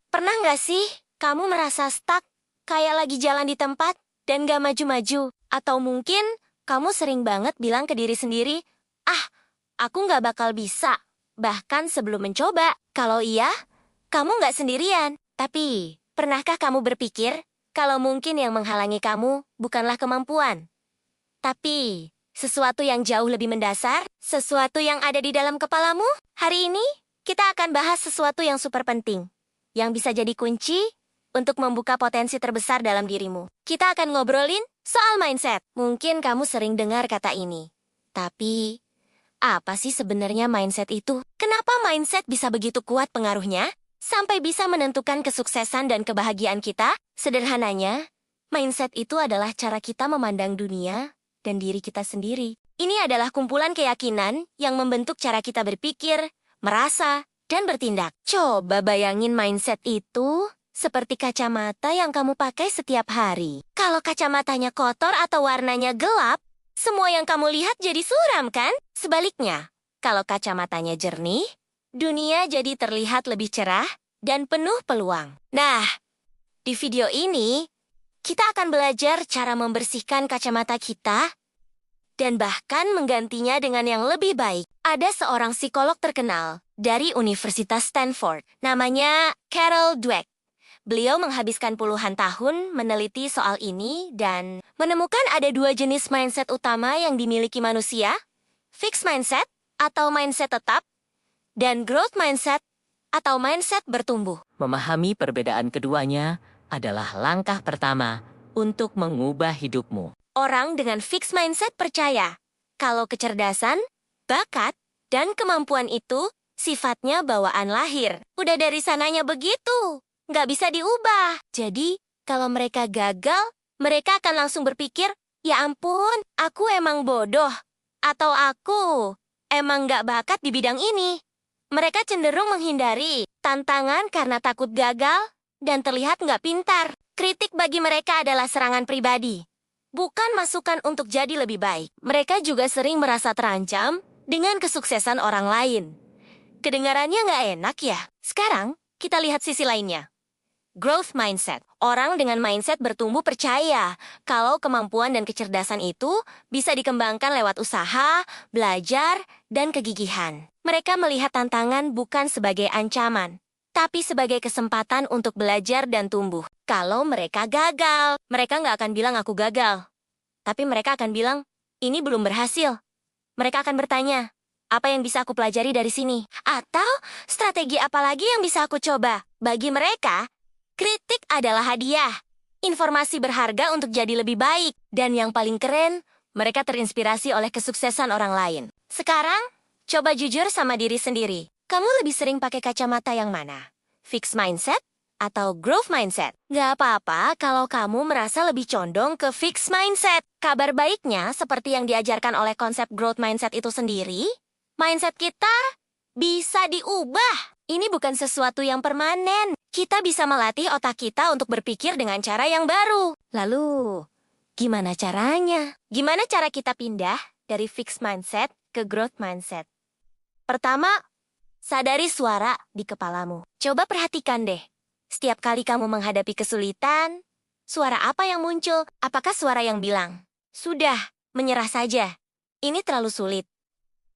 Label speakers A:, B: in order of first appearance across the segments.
A: Pernah nggak sih kamu merasa stuck, kayak lagi jalan di tempat dan nggak maju-maju? Atau mungkin kamu sering banget bilang ke diri sendiri, ah, aku nggak bakal bisa. Bahkan sebelum mencoba, kalau iya, kamu nggak sendirian. Tapi, pernahkah kamu berpikir kalau mungkin yang menghalangi kamu bukanlah kemampuan, tapi sesuatu yang jauh lebih mendasar, sesuatu yang ada di dalam kepalamu? Hari ini, kita akan bahas sesuatu yang super penting, yang bisa jadi kunci untuk membuka potensi terbesar dalam dirimu. Kita akan ngobrolin soal mindset. Mungkin kamu sering dengar kata ini. Tapi, apa sih sebenarnya mindset itu? Kenapa mindset bisa begitu kuat pengaruhnya? Sampai bisa menentukan kesuksesan dan kebahagiaan kita? Sederhananya, mindset itu adalah cara kita memandang dunia dan diri kita sendiri. Ini adalah kumpulan keyakinan yang membentuk cara kita berpikir, merasa, dan bertindak. Coba bayangin mindset itu seperti kacamata yang kamu pakai setiap hari. Kalau kacamatanya kotor atau warnanya gelap, semua yang kamu lihat jadi suram, kan? Sebaliknya, kalau kacamatanya jernih, dunia jadi terlihat lebih cerah dan penuh peluang. Nah, di video ini, kita akan belajar cara membersihkan kacamata kita dan bahkan menggantinya dengan yang lebih baik. Ada seorang psikolog terkenal dari Universitas Stanford, namanya Carol Dweck. Beliau menghabiskan puluhan tahun meneliti soal ini dan menemukan ada dua jenis mindset utama yang dimiliki manusia, fixed mindset atau mindset tetap, dan growth mindset atau mindset bertumbuh.
B: Memahami perbedaan keduanya adalah langkah pertama untuk mengubah hidupmu.
A: Orang dengan fixed mindset percaya kalau kecerdasan, bakat, dan kemampuan itu sifatnya bawaan lahir. Udah dari sananya begitu, nggak bisa diubah. Jadi, kalau mereka gagal, mereka akan langsung berpikir, ya ampun, aku emang bodoh. Atau aku emang nggak bakat di bidang ini. Mereka cenderung menghindari tantangan karena takut gagal dan terlihat nggak pintar. Kritik bagi mereka adalah serangan pribadi, bukan masukan untuk jadi lebih baik. Mereka juga sering merasa terancam dengan kesuksesan orang lain. Kedengarannya nggak enak ya? Sekarang, kita lihat sisi lainnya. Growth mindset. Orang dengan mindset bertumbuh percaya kalau kemampuan dan kecerdasan itu bisa dikembangkan lewat usaha, belajar, dan kegigihan. Mereka melihat tantangan bukan sebagai ancaman, tapi sebagai kesempatan untuk belajar dan tumbuh. Kalau mereka gagal, mereka nggak akan bilang aku gagal. Tapi mereka akan bilang, ini belum berhasil. Mereka akan bertanya, apa yang bisa aku pelajari dari sini? Atau strategi apa lagi yang bisa aku coba? Bagi mereka, kritik adalah hadiah. Informasi berharga untuk jadi lebih baik. Dan yang paling keren, mereka terinspirasi oleh kesuksesan orang lain. Sekarang, coba jujur sama diri sendiri. Kamu lebih sering pakai kacamata yang mana? Fixed mindset atau growth mindset? Nggak apa-apa kalau kamu merasa lebih condong ke fixed mindset. Kabar baiknya, seperti yang diajarkan oleh konsep growth mindset itu sendiri, mindset kita bisa diubah. Ini bukan sesuatu yang permanen. Kita bisa melatih otak kita untuk berpikir dengan cara yang baru. Lalu, gimana caranya? Gimana cara kita pindah dari fixed mindset ke growth mindset? Pertama, sadari suara di kepalamu. Coba perhatikan deh. Setiap kali kamu menghadapi kesulitan, suara apa yang muncul? Apakah suara yang bilang, sudah, menyerah saja. Ini terlalu sulit.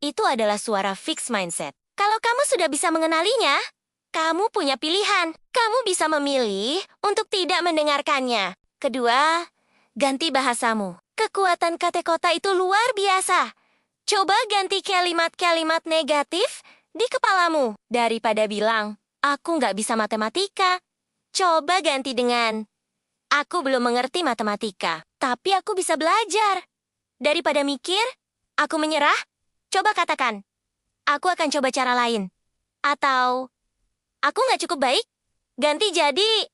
A: Itu adalah suara fixed mindset. Kalau kamu sudah bisa mengenalinya, kamu punya pilihan. Kamu bisa memilih untuk tidak mendengarkannya. Kedua, ganti bahasamu. Kekuatan kata-kata itu luar biasa. Coba ganti kalimat-kalimat negatif di kepalamu. Daripada bilang, aku nggak bisa matematika. Coba ganti dengan, aku belum mengerti matematika, tapi aku bisa belajar. Daripada mikir, aku menyerah, coba katakan, aku akan coba cara lain. Atau, aku nggak cukup baik, ganti jadi,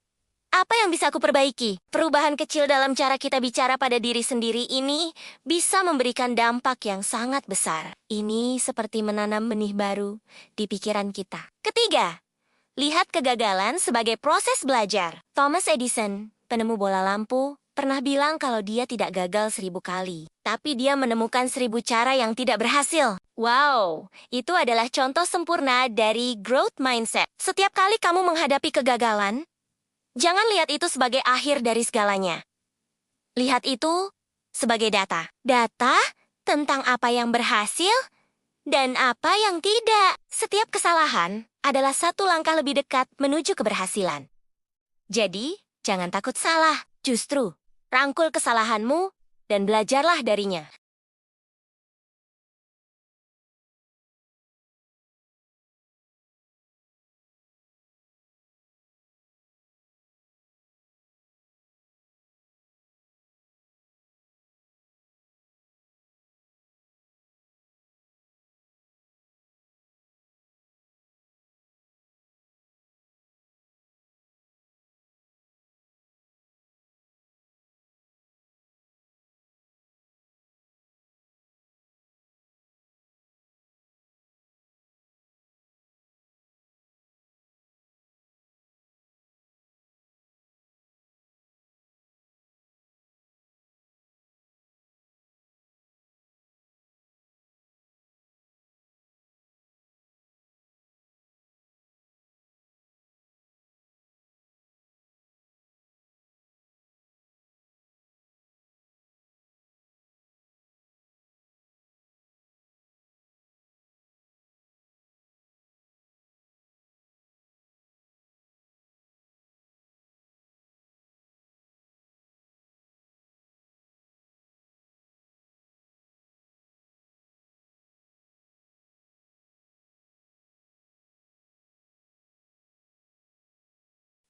A: apa yang bisa aku perbaiki? Perubahan kecil dalam cara kita bicara pada diri sendiri ini bisa memberikan dampak yang sangat besar. Ini seperti menanam benih baru di pikiran kita. Ketiga, lihat kegagalan sebagai proses belajar. Thomas Edison, penemu bola lampu, pernah bilang kalau dia tidak gagal 1000 kali, tapi dia menemukan 1000 cara yang tidak berhasil. Wow, itu adalah contoh sempurna dari growth mindset. Setiap kali kamu menghadapi kegagalan, jangan lihat itu sebagai akhir dari segalanya. Lihat itu sebagai data. Data tentang apa yang berhasil dan apa yang tidak. Setiap kesalahan adalah satu langkah lebih dekat menuju keberhasilan. Jadi, jangan takut salah. Justru, rangkul kesalahanmu dan belajarlah darinya.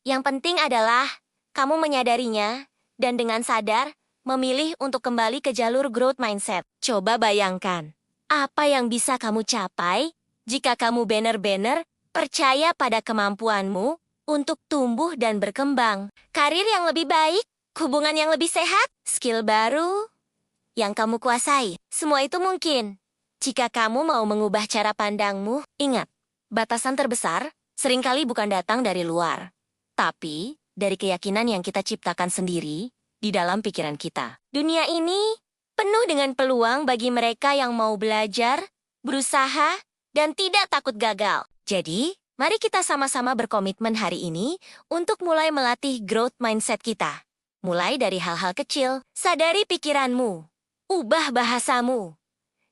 A: Yang penting adalah kamu menyadarinya dan dengan sadar memilih untuk kembali ke jalur growth mindset. Coba bayangkan, apa yang bisa kamu capai jika kamu benar-benar percaya pada kemampuanmu untuk tumbuh dan berkembang. Karir yang lebih baik, hubungan yang lebih sehat, skill baru yang kamu kuasai. Semua itu mungkin jika kamu mau mengubah cara pandangmu. Ingat, batasan terbesar seringkali bukan datang dari luar, tapi dari keyakinan yang kita ciptakan sendiri di dalam pikiran kita. Dunia ini penuh dengan peluang bagi mereka yang mau belajar, berusaha, dan tidak takut gagal. Jadi, mari kita sama-sama berkomitmen hari ini untuk mulai melatih growth mindset kita. Mulai dari hal-hal kecil, sadari pikiranmu, ubah bahasamu,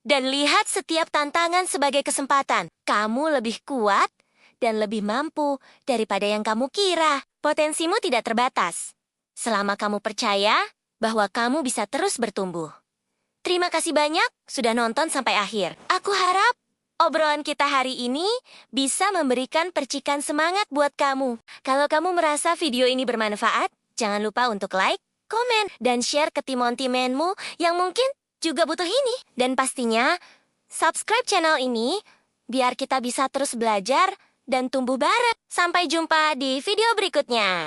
A: dan lihat setiap tantangan sebagai kesempatan. Kamu lebih kuat dan lebih mampu daripada yang kamu kira. Potensimu tidak terbatas, selama kamu percaya bahwa kamu bisa terus bertumbuh. Terima kasih banyak sudah nonton sampai akhir. Aku harap obrolan kita hari ini bisa memberikan percikan semangat buat kamu. Kalau kamu merasa video ini bermanfaat, jangan lupa untuk like, komen, dan share ke timon-timenmu yang mungkin juga butuh ini. Dan pastinya, subscribe channel ini biar kita bisa terus belajar dan tumbuh bareng. Sampai jumpa di video berikutnya.